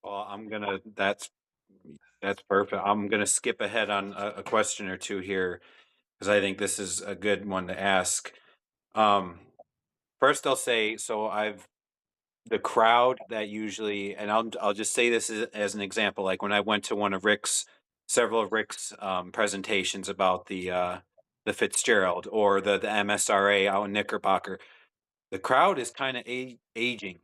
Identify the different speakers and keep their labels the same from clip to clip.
Speaker 1: Well, that's perfect. I'm gonna skip ahead on a question or two here because I think this is a good one to ask. Um, First, I'll say so. I've the crowd that usually, and I'll just say this as an example. Like when I went to several of Rick's presentations about the Fitzgerald or the MSRA out in Knickerbocker, the crowd is kind of aging,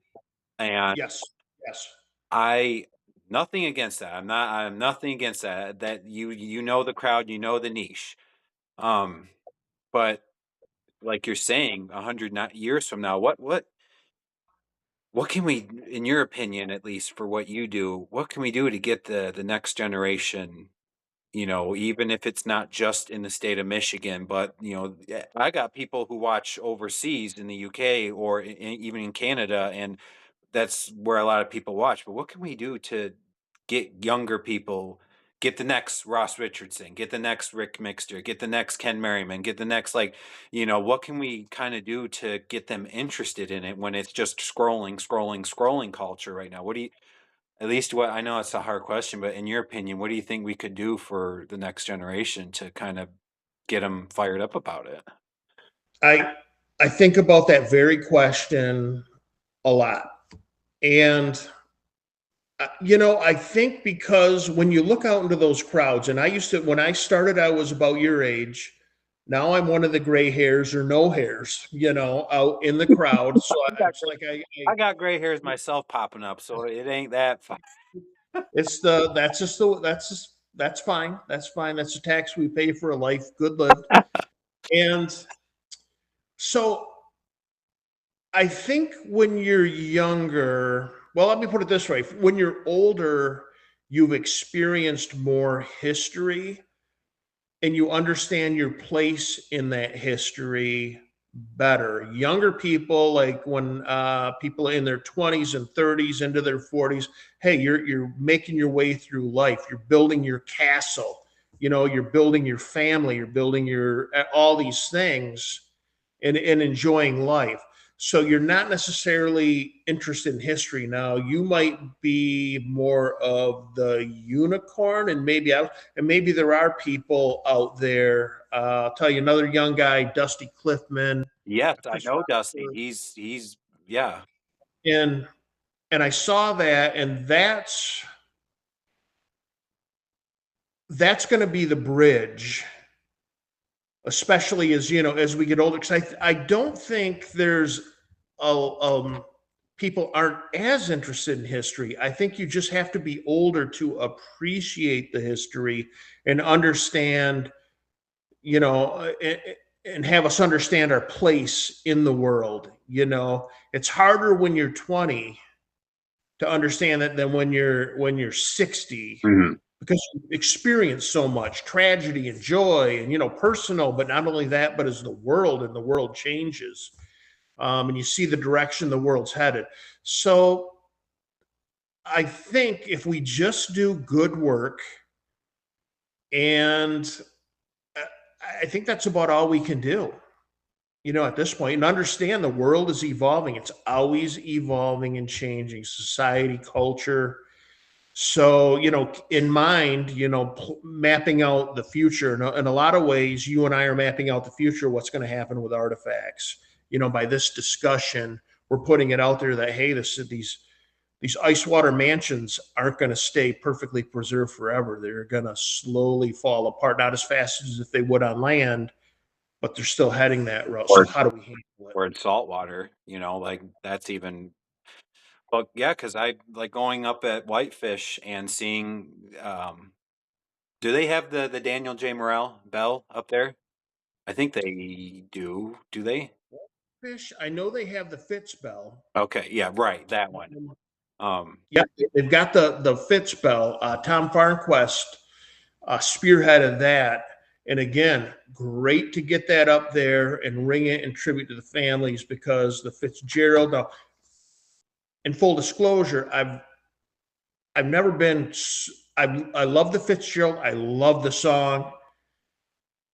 Speaker 1: and
Speaker 2: Yes, yes.
Speaker 1: I nothing against that. I'm nothing against that. That you know the crowd, you know the niche. Um, but like you're saying, 100 years from now, what can we, in your opinion, at least for what you do, what can we do to get the next generation? You know, even if it's not just in the state of Michigan, but I got people who watch overseas in the UK or even in Canada, and that's where a lot of people watch. But what can we do to get younger people, get the next Ross Richardson, get the next Rick Mixter, get the next Ken Merriman, get the next what can we kind of do to get them interested in it when it's just scrolling, scrolling, scrolling culture right now? What do you at least what I know it's a hard question, but in your opinion, what do you think we could do for the next generation to kind of get them fired up about it?
Speaker 2: I I think about that very question a lot. And I think because when you look out into those crowds, and I used to, when I started, I was about your age. Now I'm one of the gray hairs or no hairs, out in the crowd. So
Speaker 1: I got
Speaker 2: it's
Speaker 1: gray,
Speaker 2: like
Speaker 1: I got gray hairs myself popping up, so it ain't that fun.
Speaker 2: it's the that's fine. That's fine. That's a tax we pay for a life good lived. And so I think when you're younger, well, let me put it this way. When you're older, you've experienced more history and you understand your place in that history better. Younger people, like when people in their 20s and 30s into their 40s, hey, you're making your way through life. You're building your castle. You're building your family. You're building your all these things and enjoying life. So you're not necessarily interested in history now. You might be more of the unicorn, and maybe there are people out there. I'll tell you another young guy, Dusty Cliffman,
Speaker 1: Yes, I
Speaker 2: Chris
Speaker 1: know Dusty.
Speaker 2: Rockford,
Speaker 1: He's yeah.
Speaker 2: and and I saw that, and that's going to be the bridge, especially as we get older. Because I don't think there's people aren't as interested in history. I think you just have to be older to appreciate the history and understand, and have us understand our place in the world. It's harder when you're 20 to understand that than when you're 60,
Speaker 1: Mhm.
Speaker 2: because you experience so much tragedy and joy and personal, but not only that, but as the world changes, and you see the direction the world's headed. So I think if we just do good work, and uh, I think that's about all we can do, at this point, and understand the world is evolving. It's always evolving and changing, society, culture. So, in mind, mapping out the future. In a lot of ways, you and I are mapping out the future, what's going to happen with artifacts. By this discussion, we're putting it out there that, hey, these ice water mansions aren't going to stay perfectly preserved forever. They're going to slowly fall apart, not as fast as if they would on land, but they're still heading that route. So
Speaker 1: Or
Speaker 2: how do we handle it?
Speaker 1: or it's saltwater, like that's even well, yeah, because I like going up at Whitefish and seeing do they have the Daniel J. Morrell Bell up there? I think they do. Do they?
Speaker 2: Fish, I know they have the Fitz bell.
Speaker 1: Okay, yeah, right, that one. Um,
Speaker 2: Yeah, they've got the Fitz bell. Tom Farnquest spearheaded that. And again, great to get that up there and ring it in tribute to the families, because the Fitzgerald. Now, in full disclosure, I've never been. I love the Fitzgerald. I love the song.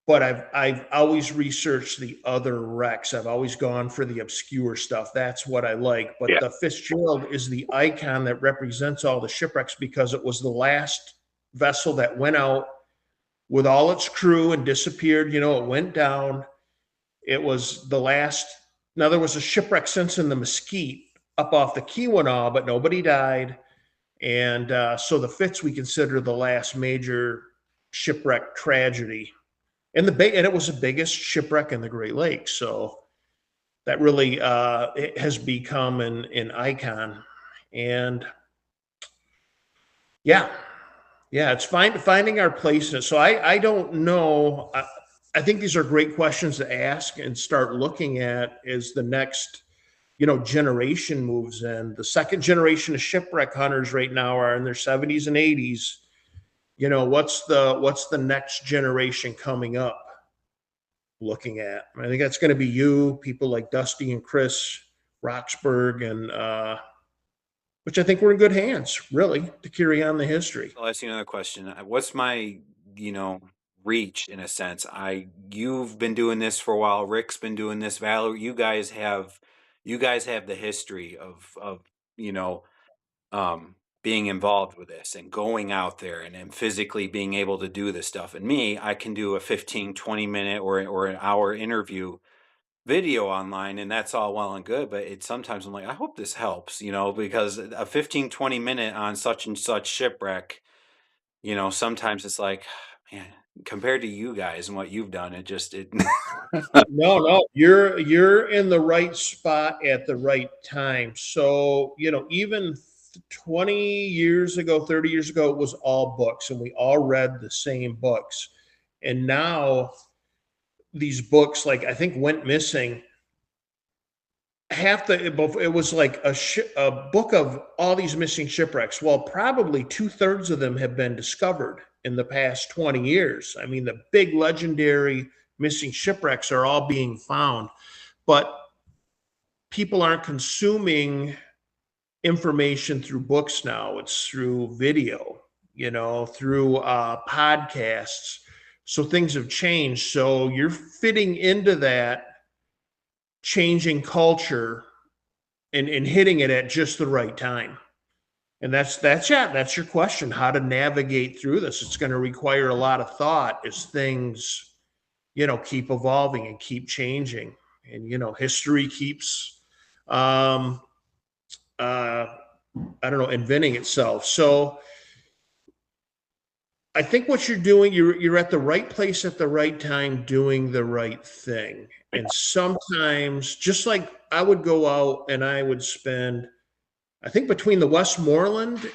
Speaker 2: but I've always researched the other wrecks. I've always gone for the obscure stuff. That's what I like. But
Speaker 1: Yeah.
Speaker 2: the Fitzgerald is the icon that represents all the shipwrecks because it was the last vessel that went out with all its crew and disappeared. You know, it went down. It was the last. Now there was a shipwreck since in the Mesquite up off the Keweenaw, but nobody died. And so the Fitz we consider the last major shipwreck tragedy, and it was the biggest shipwreck in the Great Lakes. So that really it has become an icon. And yeah, yeah, it's finding our place in it. So I don't know. I think these are great questions to ask and start looking at as the next generation moves in. The second generation of shipwreck hunters right now are in their 70s and 80s. What's the next generation coming up looking at? I think that's going to be people like Dusty and Chris Roxburgh, and which I think we're in good hands, really, to carry on the history.
Speaker 1: I'll ask you another question. What's my, reach in a sense? You've been doing this for a while. Rick's been doing this. Valor, you guys have the history of you know being involved with this and going out there and physically being able to do this stuff. And me, I can do a 15, 20 minute or an hour interview video online, and that's all well and good, but it sometimes I'm like, I hope this helps, because a 15, 20 minute on such and such shipwreck, sometimes it's like, man, compared to you guys and what you've done, it
Speaker 2: No, no, you're in the right spot at the right time. So, even 20 years ago, 30 years ago, it was all books and we all read the same books. And now these books, like I think went missing half the it was like a book of all these missing shipwrecks. Well, probably two-thirds of them have been discovered in the past 20 years. I mean, the big legendary missing shipwrecks are all being found, but people aren't consuming information through books now. It's through video, through podcasts. So things have changed. So you're fitting into that changing culture and hitting it at just the right time. And that's your question, how to navigate through this. It's going to require a lot of thought as things, keep evolving and keep changing. And, history keeps, um, I don't know, inventing itself. So I think what you're doing, you're at the right place at the right time, doing the right thing. And sometimes, just like I would go out and I would spend, I think between the Westmoreland,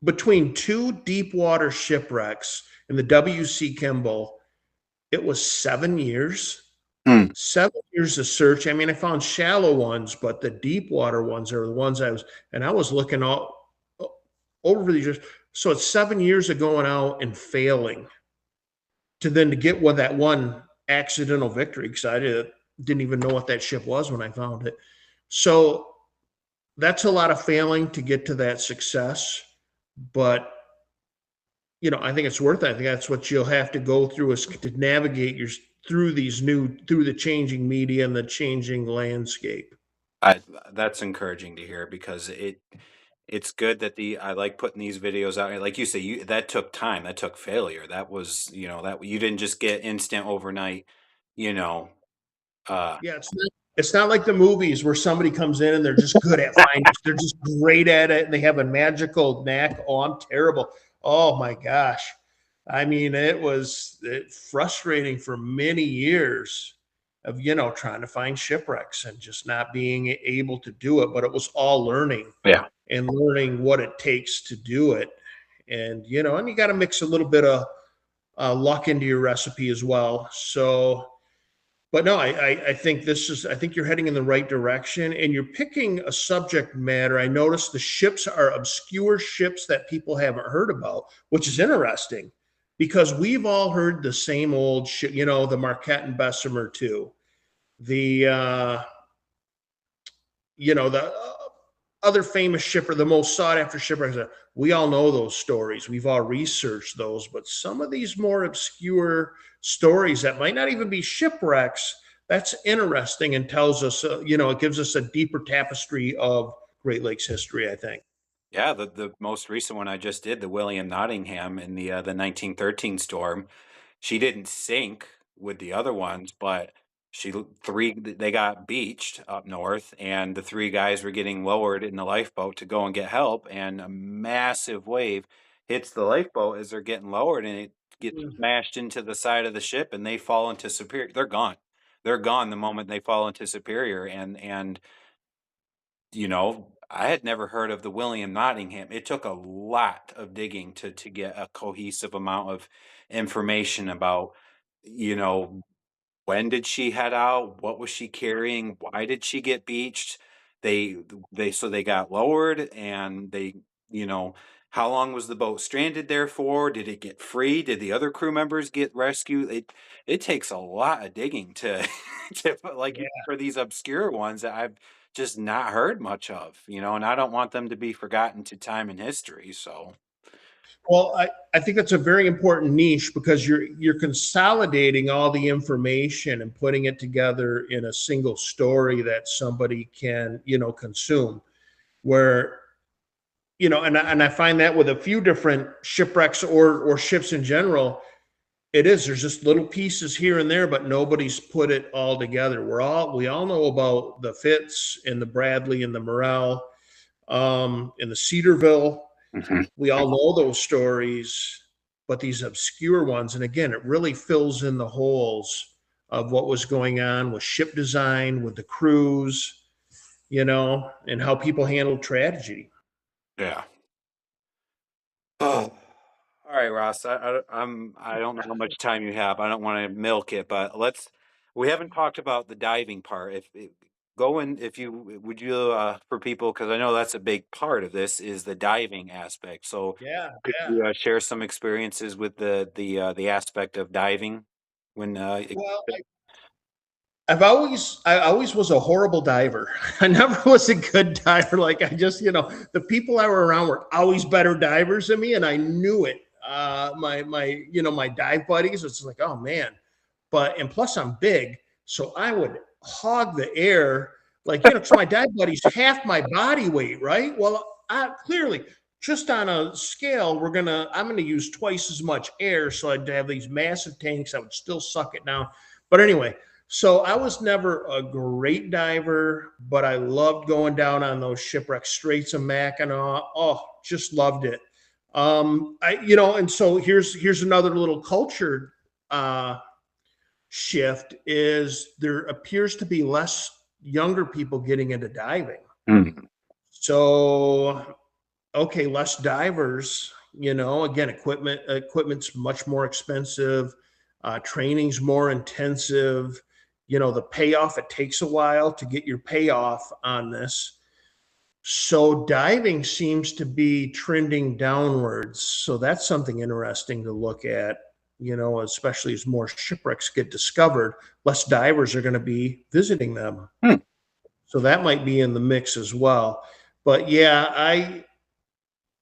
Speaker 2: between two deep water shipwrecks and the W.C. Kimball, it was 7 years.
Speaker 1: Mm.
Speaker 2: 7 years of search. I mean, I found shallow ones, but the deep water ones are the ones I was looking all over these years. So it's 7 years of going out and failing to get that one accidental victory, because I didn't even know what that ship was when I found it. So that's a lot of failing to get to that success. But I think it's worth it. I think that's what you'll have to go through, is to navigate through the changing media and the changing landscape.
Speaker 1: I That's encouraging to hear, because it's good that I like putting these videos out. Like you say, that took time, that took failure. That was, that you didn't just get instant overnight, you know, uh
Speaker 2: Yeah, it's not like the movies where somebody comes in and they're just good at finding. They're just great at it and they have a magical knack. Oh, I'm terrible. Oh my gosh. I mean, it was frustrating for many years of trying to find shipwrecks and just not being able to do it. But it was all learning
Speaker 1: yeah.
Speaker 2: and learning what it takes to do it. And and you got to mix a little bit of luck into your recipe as well. So, but no, I think I think you're heading in the right direction, and you're picking a subject matter. I noticed the ships are obscure ships that people haven't heard about, which is interesting because we've all heard the same old ship, the Marquette and Bessemer too. The, the other famous shipper, the most sought after shipwrecks. We all know those stories. We've all researched those, but some of these more obscure stories that might not even be shipwrecks, that's interesting and tells us, it gives us a deeper tapestry of Great Lakes history, I think.
Speaker 1: Yeah, the most recent one I just did, the William Nottingham in the 1913 storm, she didn't sink with the other ones, but they got beached up north, and the 3 guys were getting lowered in the lifeboat to go and get help, and a massive wave hits the lifeboat as they're getting lowered, and it gets
Speaker 2: Mm.
Speaker 1: smashed into the side of the ship, and they fall into Superior. They're gone. They're gone the moment they fall into Superior, and I had never heard of the William Nottingham. It took a lot of digging to get a cohesive amount of information about, you know, when did she head out? What was she carrying? Why did she get beached? They they got lowered, and you know, how long was the boat stranded there for? Did it get free? Did the other crew members get rescued? It takes a lot of digging to like
Speaker 2: Yeah.
Speaker 1: for these obscure ones that I've just not heard much of, and I don't want them to be forgotten to time and history. So
Speaker 2: Well, I think that's a very important niche because you're consolidating all the information and putting it together in a single story that somebody can, consume. Where, and I find that with a few different shipwrecks or ships in general, there's just little pieces here and there, but nobody's put it all together. We all know about the Fitz and the Bradley and the Morel, and the Cedarville.
Speaker 1: mhm.
Speaker 2: We all know those stories, but these obscure ones, and again, it really fills in the holes of what was going on with ship design, with the crews, and how people handled tragedy.
Speaker 1: Yeah. Oh. All right, Ross. I don't know how much time you have. I don't want to milk it, but we haven't talked about the diving part. If go in, if you would you for people, because I know that's a big part of this is the diving aspect. So
Speaker 2: Yeah,
Speaker 1: could
Speaker 2: yeah.
Speaker 1: you share some experiences with the aspect of diving when
Speaker 2: Well, I always was a horrible diver. I never was a good diver. Like I just, the people I were around were always better divers than me, and I knew it. My dive buddies, it's like, oh man. And plus I'm big, so I would hog the air, like, because my dive buddy's half my body weight, right? Well, I clearly just on a scale, I'm gonna use twice as much air, so I'd have these massive tanks. I would still suck it down. But anyway, so I was never a great diver, but I loved going down on those shipwreck Straits of Mackinac. Oh, just loved it. And so here's another little culture uh, shift is there appears to be less younger people getting into diving.
Speaker 1: Mhm.
Speaker 2: So okay, less divers. Again, equipment's much more expensive. Training's more intensive. The payoff, it takes a while to get your payoff on this. So diving seems to be trending downwards. So that's something interesting to look at, especially as more shipwrecks get discovered, less divers are going to be visiting them.
Speaker 1: Hmm.
Speaker 2: So that might be in the mix as well. But yeah, I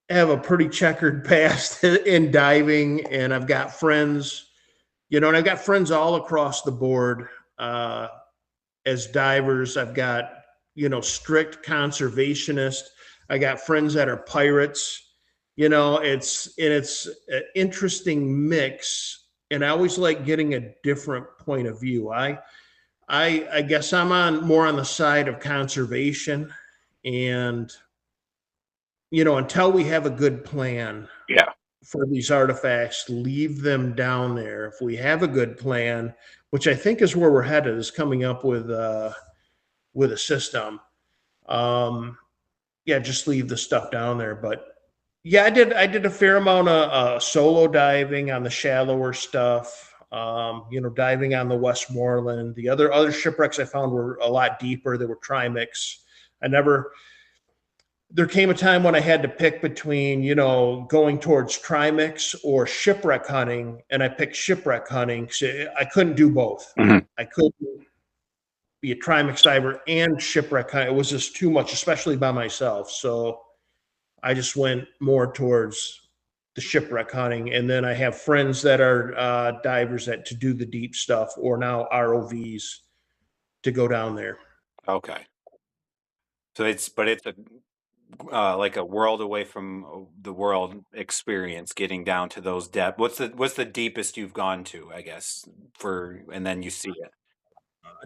Speaker 2: have a pretty checkered past in diving, and I've got friends, and I've got friends all across the board uh, as divers. I've got, strict conservationists. I got friends that are pirates. It's an interesting mix, and I always like getting a different point of view. I guess I'm more on the side of conservation, and until we have a good plan
Speaker 1: Yeah.
Speaker 2: for these artifacts, leave them down there. If we have a good plan, which I think is where we're headed, is coming up with a system. Um, yeah, just leave the stuff down there. But yeah, I did a fair amount of solo diving on the shallower stuff. Diving on the Westmoreland. The other shipwrecks I found were a lot deeper. They were trimix. I never there came a time when I had to pick between, going towards trimix or shipwreck hunting, and I picked shipwreck hunting. So I couldn't do both.
Speaker 1: Mhm.
Speaker 2: I couldn't be a Trimex diver and shipwreck hunting. It was just too much, especially by myself. So I just went more towards the shipwreck hunting. And then I have friends that are divers that to do the deep stuff, or now ROVs to go down there.
Speaker 1: Okay. So it's a like a world away from the world experience, getting down to those depth. What's the deepest you've gone to? I guess for and then you see it.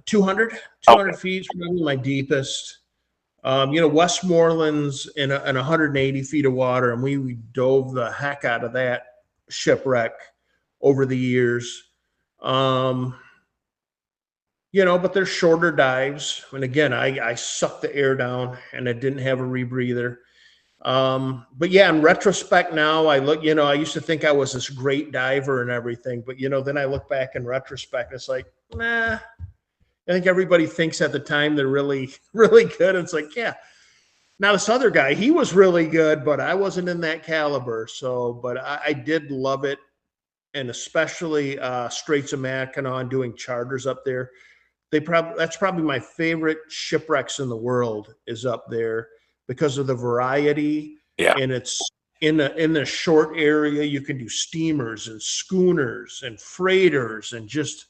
Speaker 2: 200,
Speaker 1: Okay.
Speaker 2: 200 feet is probably my deepest. Westmoreland's in 180 feet of water, and we dove the heck out of that shipwreck over the years. Um, but there's shorter dives. And again, I sucked the air down and I didn't have a rebreather. But yeah, in retrospect now, I look, I used to think I was this great diver and everything, but then I look back in retrospect, it's like, nah, I think everybody thinks at the time they're really, really good. It's like, yeah. Now this other guy, he was really good, but I wasn't in that caliber. So, but I did love it, and especially Straits of Mackinac doing charters up there. That's probably my favorite shipwrecks in the world is up there because of the variety,
Speaker 1: Yeah.
Speaker 2: and it's in the short area. You can do steamers and schooners and freighters and just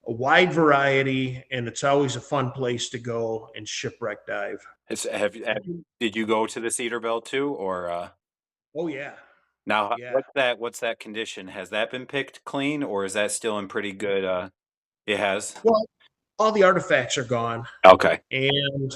Speaker 2: a wide variety, and it's always a fun place to go and shipwreck dive.
Speaker 1: Did you go to the Cedarville too, or
Speaker 2: Oh yeah,
Speaker 1: now
Speaker 2: yeah.
Speaker 1: what's that condition? Has that been picked clean, or is that still in pretty good? It has.
Speaker 2: Well, all the artifacts are gone,
Speaker 1: Okay.
Speaker 2: and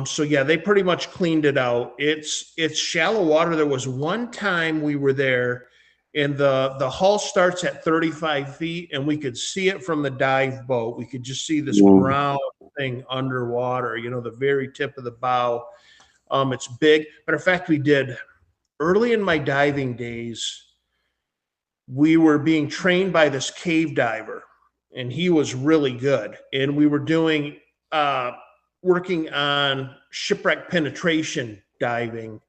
Speaker 2: so yeah, they pretty much cleaned it out. It's shallow water. There was one time we were there, and the hull starts at 35 feet, and we could see it from the dive boat. We could just see this
Speaker 1: Ooh.
Speaker 2: brown thing underwater. The very tip of the bow. It's big. Matter of fact, we did early in my diving days. We were being trained by this cave diver, and he was really good. And we were doing working on shipwreck penetration diving,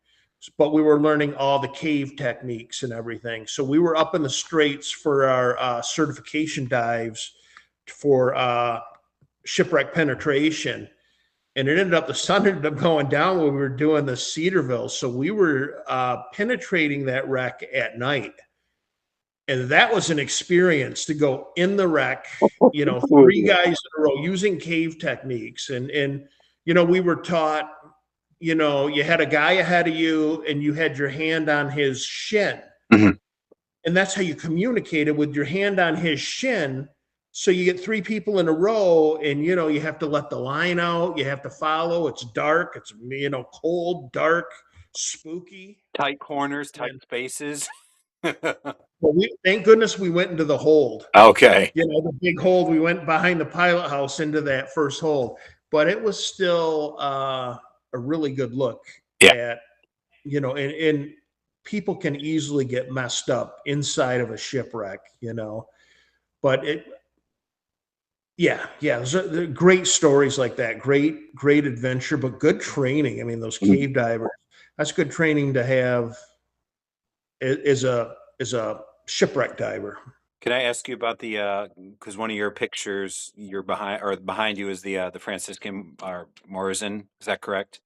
Speaker 2: but we were learning all the cave techniques and everything. So we were up in the straits for our certification dives for shipwreck penetration. And the sun ended up going down when we were doing the Cedarville. So we were penetrating that wreck at night. And that was an experience to go in the wreck, three guys in a row using cave techniques. And we were taught, you had a guy ahead of you and you had your hand on his shin.
Speaker 1: Mhm.
Speaker 2: And that's how you communicated, with your hand on his shin. So you get three people in a row, and you have to let the line out, you have to follow. It's dark, it's cold, dark, spooky.
Speaker 1: Tight corners, tight
Speaker 2: And
Speaker 1: spaces.
Speaker 2: well, thank goodness we went into the hold.
Speaker 1: Okay.
Speaker 2: The big hold. We went behind the pilot house into that first hold, but it was still a really good look
Speaker 1: Yeah.
Speaker 2: at, and people can easily get messed up inside of a shipwreck, but yeah, there's great stories like that. Great adventure, but good training. I mean, those
Speaker 1: Mhm.
Speaker 2: cave divers, that's good training to have as a shipwreck diver.
Speaker 1: Can I ask you about the because one of your pictures you're behind you is the Franciscan or Morrison, is that correct?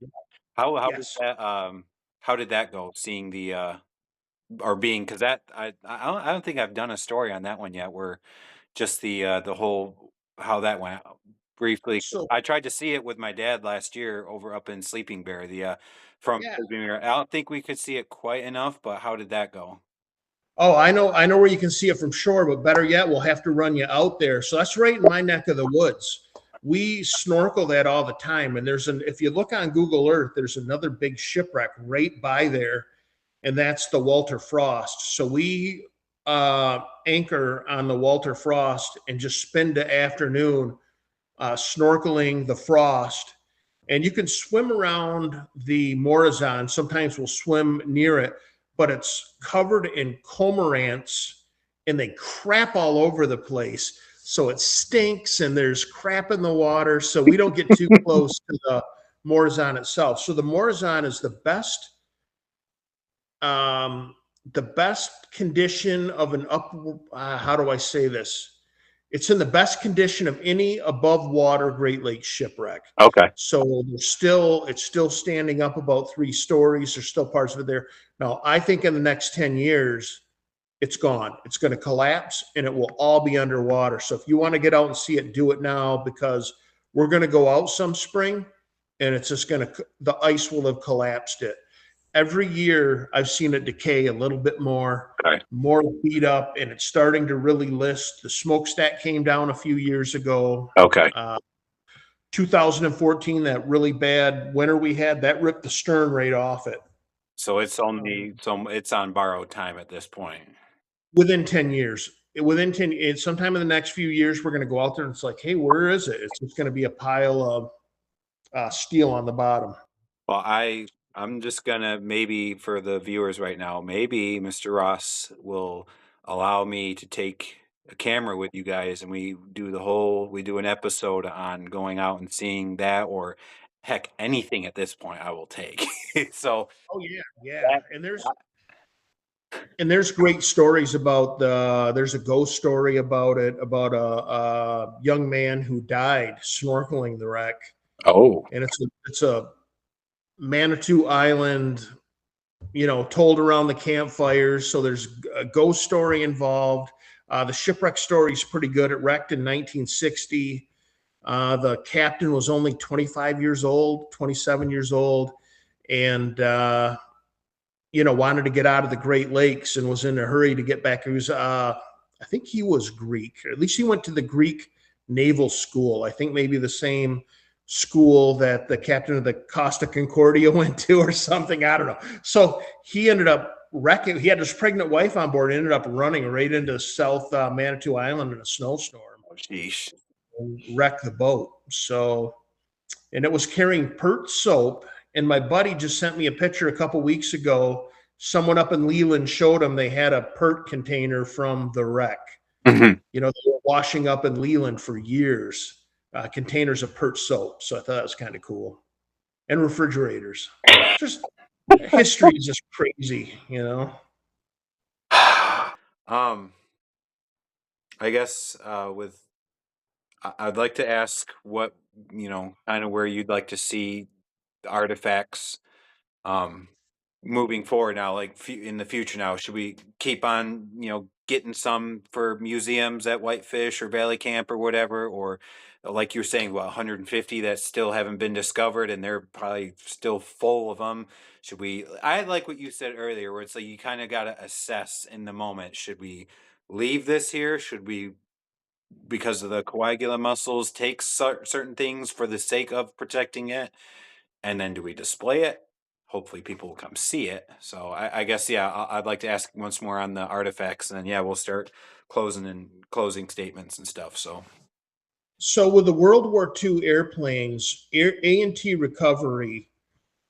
Speaker 1: How was
Speaker 2: Yes.
Speaker 1: that how did that go? Seeing the or being because that I don't think I've done a story on that one yet where just the whole how that went briefly.
Speaker 2: So
Speaker 1: I tried to see it with my dad last year over up in Sleeping Bear, the from
Speaker 2: yeah.
Speaker 1: Sleeping Bear. I don't think we could see it quite enough, but how did that go?
Speaker 2: Oh, I know where you can see it from shore, but better yet, we'll have to run you out there. So that's right in my neck of the woods. We snorkel that all the time, and if you look on Google Earth, there's another big shipwreck right by there, and that's the Walter Frost. So we anchor on the Walter Frost and just spend the afternoon snorkeling the Frost. And you can swim around the Morazon. Sometimes we'll swim near it, but it's covered in cormorants and they crap all over the place. So it stinks and there's crap in the water. So we don't get too close to the Morazon itself. So the Morazon is um, the best condition of an up. How do I say this? It's in the best condition of any above water Great Lakes shipwreck.
Speaker 1: Okay.
Speaker 2: So it's still standing up about 3 stories. There's still parts of it there. Now, I think in the next 10 years, it's gone. It's going to collapse and it will all be underwater. So if you want to get out and see it, do it now, because we're going to go out some spring and it's just going to, the ice will have collapsed it. Every year I've seen it decay a little bit
Speaker 1: Okay.
Speaker 2: more beat up, and it's starting to really list. The smokestack came down a few years ago.
Speaker 1: Okay.
Speaker 2: Uh, 2014, that really bad winter we had, that ripped the stern right off it.
Speaker 1: So it's
Speaker 2: Um,
Speaker 1: only so it's on borrowed time at this point.
Speaker 2: Within 10 years, within 10, sometime in the next few years, we're going to go out there and it's like, hey, where is it? It's just going to be a pile of steel on the bottom.
Speaker 1: Well, I'm just gonna maybe for the viewers right now, maybe Mr. Ross will allow me to take a camera with you guys and we do an episode on going out and seeing that, or heck, anything at this point I will take. So
Speaker 2: Oh yeah, yeah.
Speaker 1: that
Speaker 2: And there's great stories about there's a ghost story about it, about a young man who died snorkeling the wreck.
Speaker 1: oh.
Speaker 2: And it's a Manitou Island, told around the campfires. So there's a ghost story involved. The shipwreck story is pretty good. It wrecked in 1960. The captain was only 25 years old, 27 years old, and wanted to get out of the Great Lakes and was in a hurry to get back. He was, I think he was Greek, or at least he went to the Greek Naval School. I think maybe the same school that the captain of the Costa Concordia went to, or something. I don't know. So he ended up wrecking. He had his pregnant wife on board. And ended up running right into South Manitou Island in a snowstorm
Speaker 1: Oh, sheesh.
Speaker 2: and wrecked the boat. So, and it was carrying Pert soap. And my buddy just sent me a picture a couple weeks ago. Someone up in Leland showed him they had a Pert container from the wreck.
Speaker 1: Mhm.
Speaker 2: They were washing up in Leland for years, containers of Pert soap. So I thought that was kind of cool. And refrigerators. Just history is just crazy.
Speaker 1: Um, I guess with I'd like to ask what kind of where you'd like to see the artifacts um moving forward now, like in the future now. Should we keep on getting some for museums at Whitefish or Valley Camp or whatever, or like you're saying, what, 150 that still haven't been discovered and they're probably still full of them? Should we I like what you said earlier, where it's like you kind of got to assess in the moment. Should we leave this here? Should we, because of the coagula muscles, take certain things for the sake of protecting it? And then do we display it? Hopefully people will come see it. So I guess, yeah, I'd like to ask once more on the artifacts, and then, yeah, we'll start closing statements and stuff. So,
Speaker 2: So with the World War II airplanes, A&T Recovery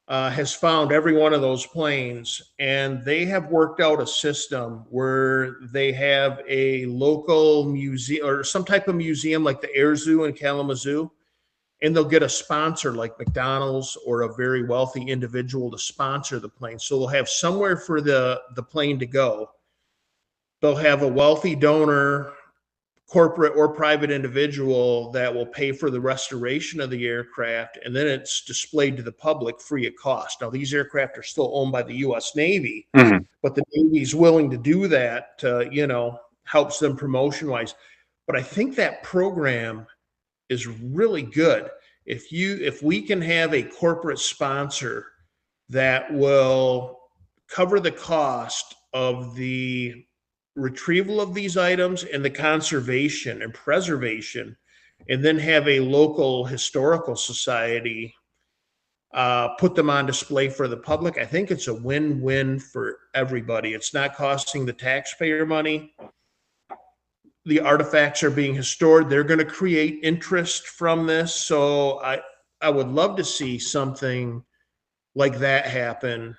Speaker 2: has found every one of those planes, and they have worked out a system where they have a local museum or some type of museum like the Air Zoo in Kalamazoo, and they'll get a sponsor like McDonald's or a very wealthy individual to sponsor the plane. So they'll have somewhere for the plane to go. They'll have a wealthy donor, corporate or private individual, that will pay for the restoration of the aircraft, and then it's displayed to the public free of cost. Now, these aircraft are still owned by the U.S. Navy,
Speaker 1: mhm.
Speaker 2: but the Navy's willing to do that, helps them promotion wise. But I think that program is really good. If we can have a corporate sponsor that will cover the cost of the retrieval of these items and the conservation and preservation, and then have a local historical society put them on display for the public, I think it's a win-win for everybody. It's not costing the taxpayer money. The artifacts are being restored. They're going to create interest from this. So I would love to see something like that happen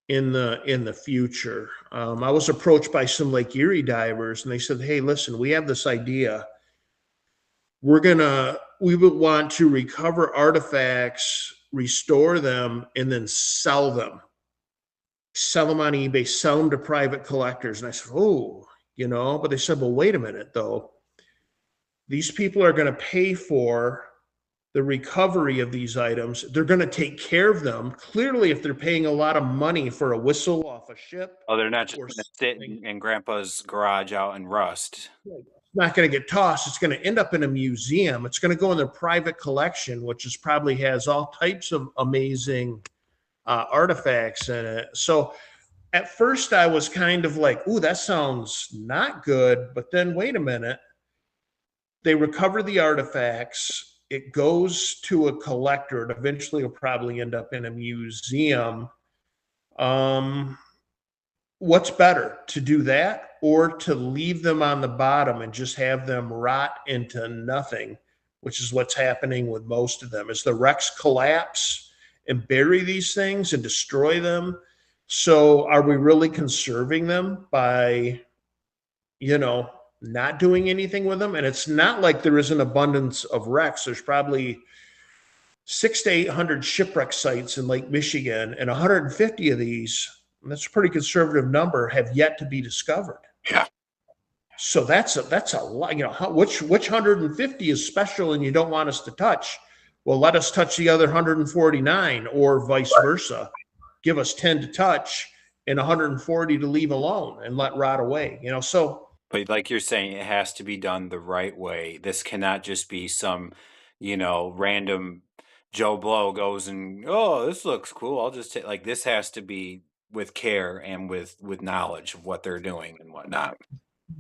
Speaker 2: in the future. I was approached by some Lake Erie divers, and they said, "Hey, listen, we have this idea. We would want to recover artifacts, restore them, and then sell them on eBay, sell them to private collectors." And I said, "Oh, but they said, well, wait a minute, though. These people are going to pay for the recovery of these items. They're going to take care of them. Clearly, if they're paying a lot of money for a whistle off a ship
Speaker 1: Oh, they're not just
Speaker 2: or
Speaker 1: gonna sit
Speaker 2: something,
Speaker 1: in grandpa's garage out and rust.
Speaker 2: it's not going to get tossed. It's going to end up in a museum. It's going to go in their private collection, which is probably has all types of amazing artifacts in it. So at first, I was kind of like, "Ooh, that sounds not good." But then, wait a minute. They recover the artifacts. It goes to a collector. And eventually, will probably end up in a museum. Um, what's better to do that or to leave them on the bottom and just have them rot into nothing, which is what's happening with most of them? As the wrecks collapse and bury these things and destroy them, so are we really conserving them by, you know, not doing anything with them? And it's not like there is an abundance of wrecks. There's probably 600 to 800 shipwreck sites in Lake Michigan, and 150 of these, and that's a pretty conservative number, have yet to be discovered.
Speaker 1: Yeah.
Speaker 2: So that's a lot. You know, which 150 is special and you don't want us to touch? Well, let us touch the other 149, or vice versa. Give us 10 to touch and 140 to leave alone and let rot away. You know, so
Speaker 1: But like you're saying, it has to be done the right way. This cannot just be some, random Joe Blow goes and, oh, this looks cool. I'll just take, like, this has to be with care and with knowledge of what they're doing and whatnot.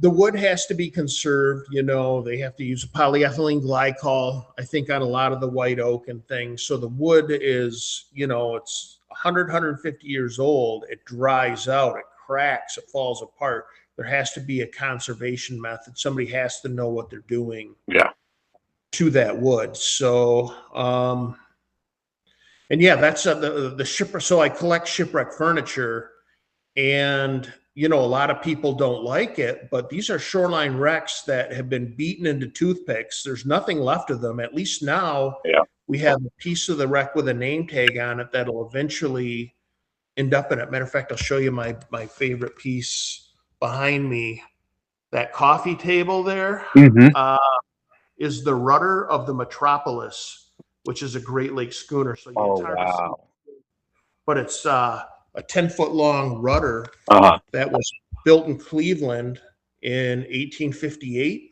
Speaker 2: the wood has to be conserved. You know, they have to use polyethylene glycol, I think, on a lot of the white oak and things. So the wood is, it's 100, years old. It dries out, it cracks, it falls apart. There has to be a conservation method. Somebody has to know what they're doing
Speaker 1: Yeah.
Speaker 2: to that wood. So, and yeah, that's the shipwreck. So I collect shipwreck furniture, and a lot of people don't like it, but these are shoreline wrecks that have been beaten into toothpicks. There's nothing left of them. At least now
Speaker 1: Yeah.
Speaker 2: we have a piece of the wreck with a name tag on it that'll eventually end up in it. Matter of fact, I'll show you my favorite piece behind me. That coffee table there
Speaker 1: Hmm.
Speaker 2: uh, is the rudder of the Metropolis, which is a Great Lakes schooner. So yeah,
Speaker 1: Oh,
Speaker 2: it's hard to see,
Speaker 1: wow.
Speaker 2: but it's a 10-foot long rudder
Speaker 1: Uh-huh.
Speaker 2: that was built in Cleveland in 1858.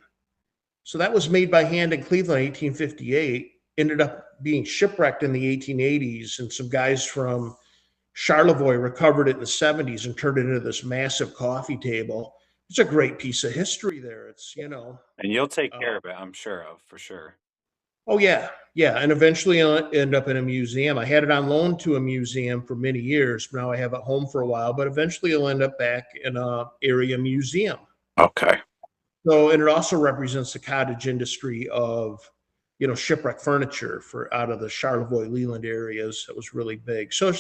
Speaker 2: So that was made by hand in Cleveland in 1858. Ended up being shipwrecked in the 1880s, and some guys from Charlevoix recovered it in the 70s and turned it into this massive coffee table. It's a great piece of history there.
Speaker 1: And you'll take care
Speaker 2: Uh,
Speaker 1: of it, I'm sure of, for sure.
Speaker 2: oh yeah, yeah, and eventually I'll end up in a museum. I had it on loan to a museum for many years. Now I have it home for a while, but eventually I'll end up back in a area museum.
Speaker 1: Okay.
Speaker 2: So, and it also represents the cottage industry of, shipwreck furniture for out of the Charlevoix Leland areas. That was really big. So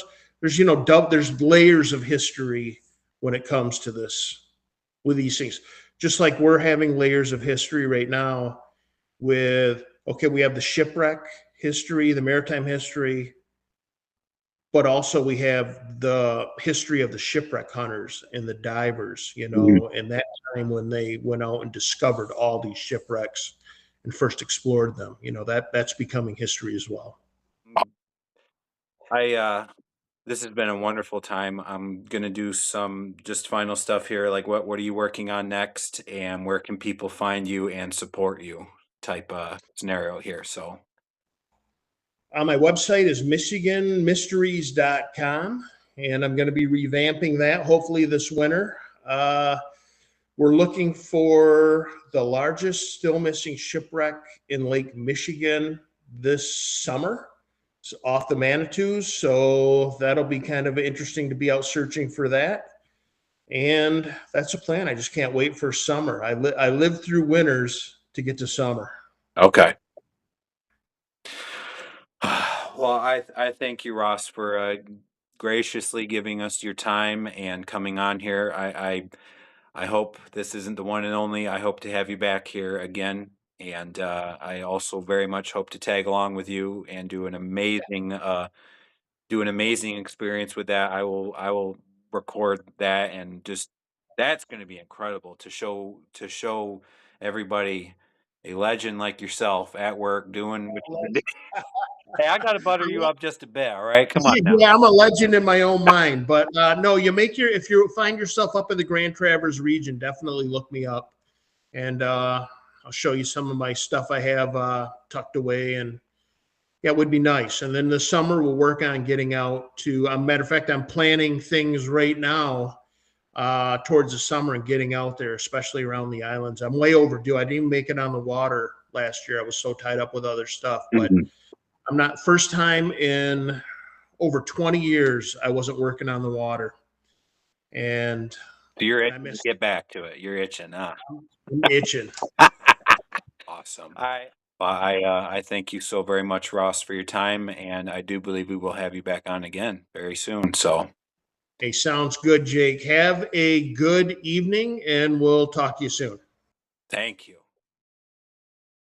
Speaker 2: there's layers of history when it comes to this with these things. Just like we're having layers of history right now with, okay, we have the shipwreck history, the maritime history, but also we have the history of the shipwreck hunters and the divers,
Speaker 1: Mhm.
Speaker 2: and that time when they went out and discovered all these shipwrecks and first explored them. That's becoming history as well.
Speaker 1: I This has been a wonderful time. I'm gonna do some just final stuff here, like what are you working on next, and where can people find you and support you type scenario here. So
Speaker 2: My website is michiganmysteries.com, and I'm going to be revamping that hopefully this winter. We're looking for the largest still missing shipwreck in Lake Michigan this summer. It's off the Manitous, so that'll be kind of interesting to be out searching for that. And that's a plan. I just can't wait for summer. I lived through winters to get to summer.
Speaker 1: okay. Well, I thank you, Ross, for graciously giving us your time and coming on here. I hope this isn't the one and only. I hope to have you back here again. And I also very much hope to tag along with you and do an amazing experience with that. I will record that, and just that's going to be incredible to show everybody a legend like yourself at work doing what you've been doing. Hey, I gotta butter you up just a bit, all right? Come on now.
Speaker 2: Yeah, I'm a legend in my own mind, but no, if you find yourself up in the Grand Traverse region, definitely look me up, and I'll show you some of my stuff I have tucked away, and yeah, it would be nice. And then this summer we'll work on getting out to. Matter of fact, I'm planning things right now towards the summer and getting out there, especially around the islands. I'm way overdue. I didn't even make it on the water last year. I was so tied up with other stuff, but
Speaker 1: Mhm.
Speaker 2: I'm not first time in over 20 years I wasn't working on the water, and
Speaker 1: So you're
Speaker 2: I
Speaker 1: itching to
Speaker 2: miss.
Speaker 1: get back to it. You're itching, huh?
Speaker 2: I'm itching.
Speaker 1: Awesome. I thank you so very much, Ross, for your time, and I do believe we will have you back on again very soon. So
Speaker 2: Hey, sounds good, Jake. Have a good evening, and we'll talk to you soon.
Speaker 1: thank you.